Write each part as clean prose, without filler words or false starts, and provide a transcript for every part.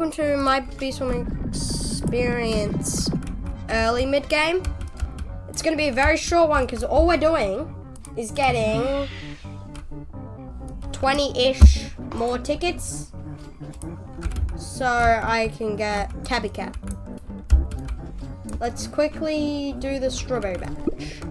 welcome to might be some experience early mid game. It's gonna be a very short one because all we're doing is getting 20-ish more tickets so I can get Tabby Cat. Let's quickly do the strawberry badge.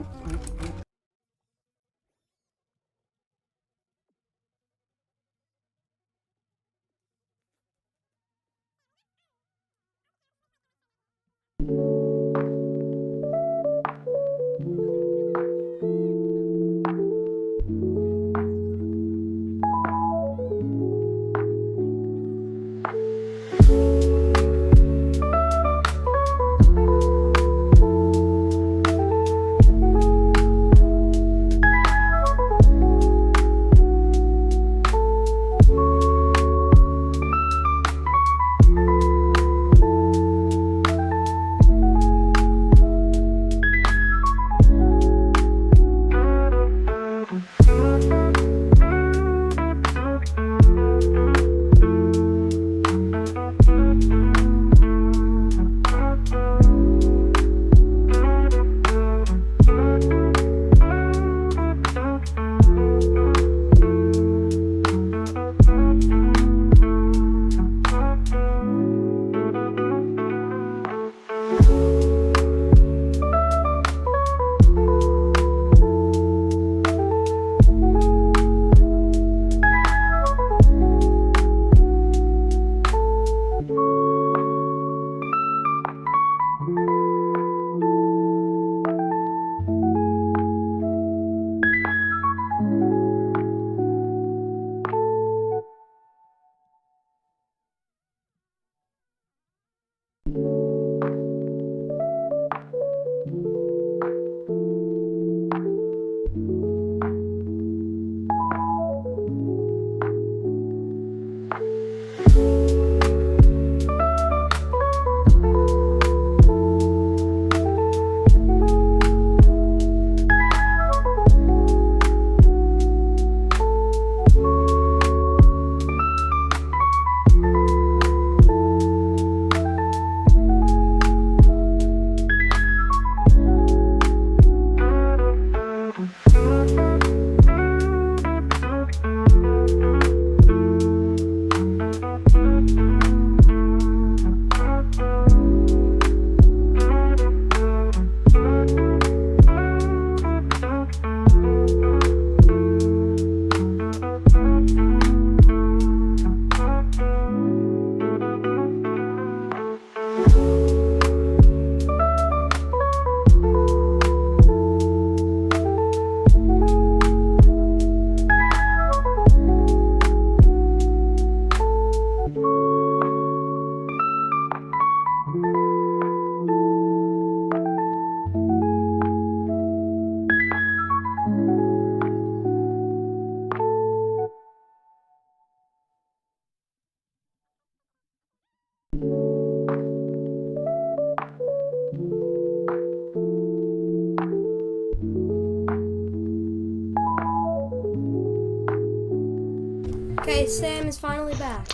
Okay, Sam is finally back.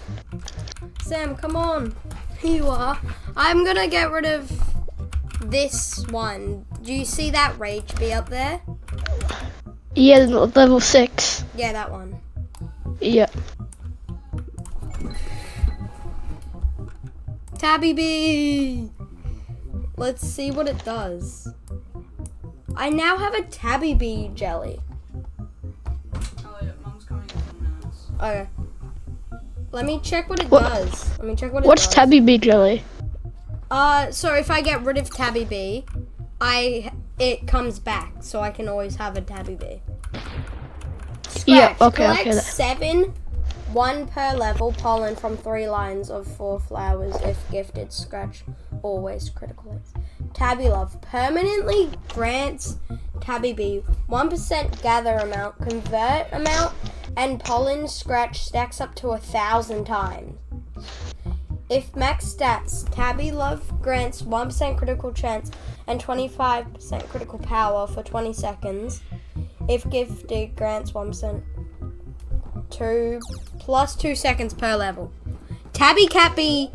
Sam, come on. Here you are. I'm gonna get rid of this one. Do you see that Rage Bee up there? Yeah, level 6. Yeah, that one. Yeah. Tabby Bee! Let's see what it does. I now have a Tabby Bee jelly. Okay. Let me check what it does. Let me check what it does. What's Tabby Bee jelly? So if I get rid of Tabby Bee, it comes back, so I can always have a Tabby Bee. Scratch. Yeah, okay, Collect okay. 7, 1 per level, pollen from 3 lines of 4 flowers if gifted. Scratch, always critical hits. Tabby Love permanently grants Tabby Bee 1% gather amount, convert amount, and pollen scratch stacks up to 1,000 times. If max stats, Tabby Love grants 1% critical chance and 25% critical power for 20 seconds. If gifted, grants 1% plus 2 seconds per level. Tabby Cappy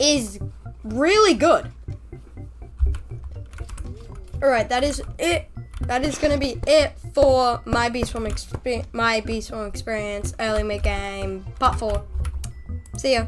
is really good. Alright, that is it. That is gonna be it for my Beast Form experience early mid game part 4. See ya.